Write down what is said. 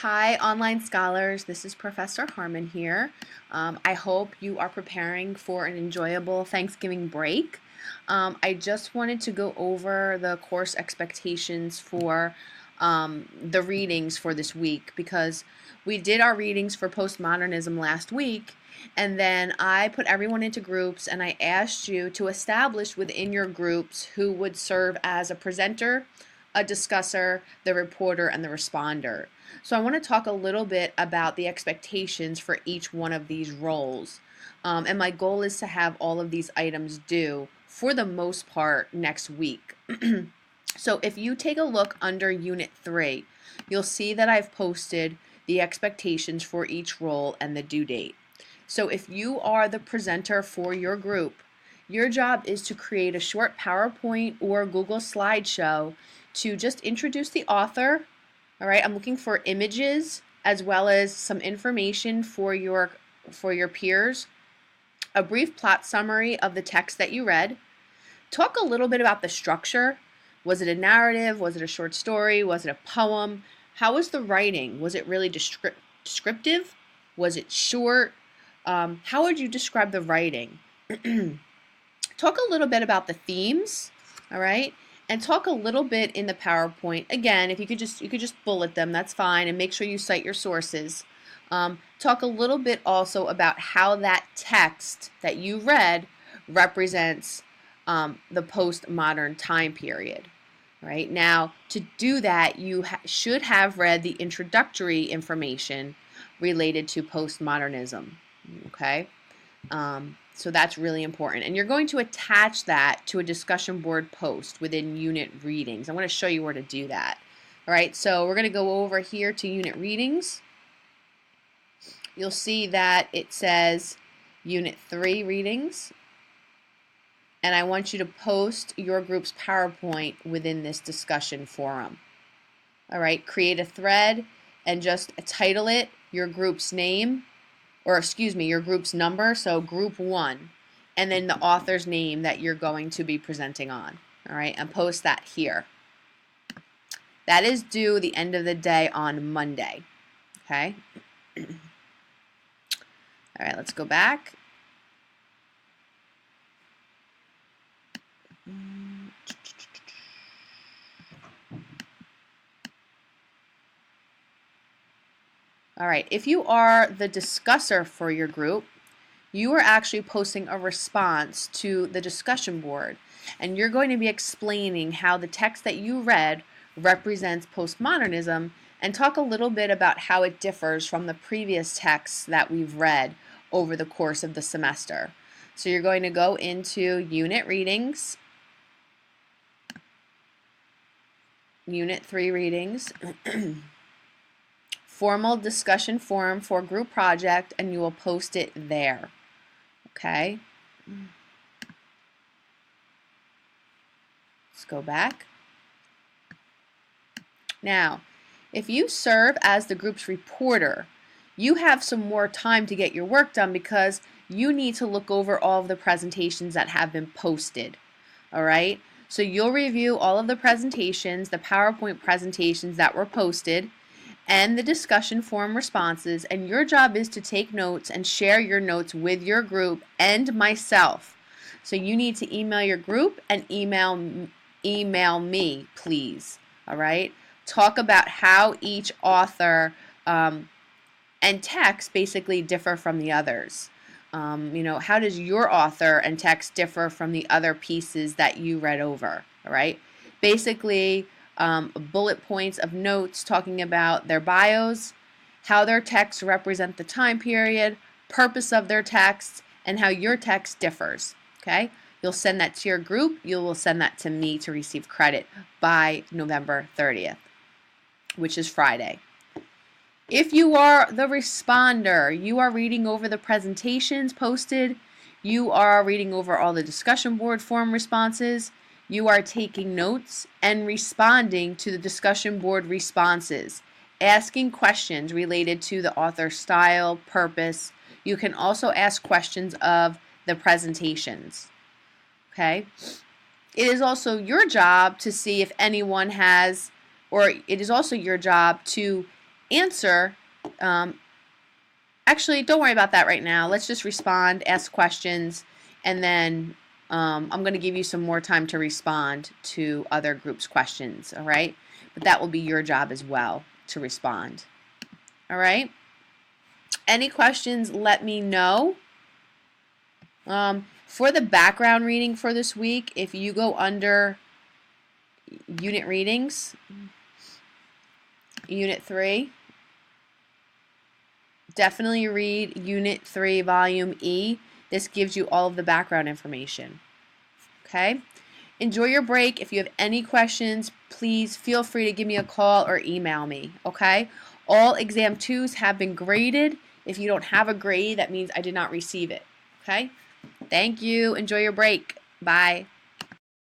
Hi, online scholars. This is Professor Harmon here. I hope you are preparing for an enjoyable Thanksgiving break. I just wanted to go over the course expectations for the readings for this week because we did our readings for postmodernism last week, and then I put everyone into groups and I asked you to establish within your groups who would serve as a presenter, a discusser, the reporter, and the responder. So I want to talk a little bit about the expectations for each one of these roles. And my goal is to have all of these items due for the most part next week. So if you take a look under Unit 3, you'll see that I've posted the expectations for each role and the due date. So if you are the presenter for your group, your job is to create a short PowerPoint or Google slideshow to just introduce the author. All right, I'm looking for images as well as some information for your peers, a brief plot summary of the text that you read. Talk a little bit about the structure. Was it a narrative? Was it a short story? Was it a poem? How was the writing? Was it really descriptive? Was it short? How would you describe the writing? Talk a little bit about the themes, all right? And talk a little bit in the PowerPoint. Again, if you could just bullet them, that's fine, and make sure you cite your sources. Talk a little bit also about how that text that you read represents the postmodern time period. Right now, to do that, you should have read the introductory information related to postmodernism. Okay. So that's really important. And you're going to attach that to a discussion board post within unit readings. I'm going to show you where to do that. All right, so we're going to go over here to unit readings. You'll see that it says Unit 3 readings. And I want you to post your group's PowerPoint within this discussion forum. All right, create a thread and just title it your group's name, or excuse me, your group's number, so group 1, and then the author's name that you're going to be presenting on. All right, and post that here. That is due the end of the day on Monday. Okay. All right, let's go back. All right, if you are the discusser for your group, you are actually posting a response to the discussion board, and you're going to be explaining how the text that you read represents postmodernism and talk a little bit about how it differs from the previous texts that we've read over the course of the semester. So you're going to go into unit readings, Unit 3 readings, formal discussion forum for group project, and you will post it there. Okay. Let's go back. Now, if you serve as the group's reporter, you have some more time to get your work done because you need to look over all of the presentations that have been posted. All right? So you'll review all of the presentations, the PowerPoint presentations that were posted, and the discussion forum responses, and your job is to take notes and share your notes with your group and myself. So you need to email your group and email me, please. All right? Talk about how each author and text basically differ from the others. How does your author and text differ from the other pieces that you read over? All right? Basically, bullet points of notes talking about their bios, how their texts represent the time period, purpose of their texts, and how your text differs. Okay? You'll send that to your group. You will send that to me to receive credit by November 30th, which is Friday. If you are the responder, you are reading over the presentations posted, you are reading over all the discussion board forum responses, you are taking notes and responding to the discussion board responses, asking questions related to the author's style, purpose. You can also ask questions of the presentations. Okay? It is also your job to see if anyone has, or it is also your job to answer. Actually, don't worry about that right now. Let's just respond, ask questions, and then I'm going to give you some more time to respond to other groups' questions, all right? But that will be your job as well to respond, all right? Any questions, let me know. For the background reading for this week, if you go under unit readings, Unit 3, definitely read Unit 3, Volume E. This gives you all of the background information. Okay? Enjoy your break. If you have any questions, please feel free to give me a call or email me. Okay? All Exam 2s have been graded. If you don't have a grade, that means I did not receive it. Okay? Thank you. Enjoy your break. Bye.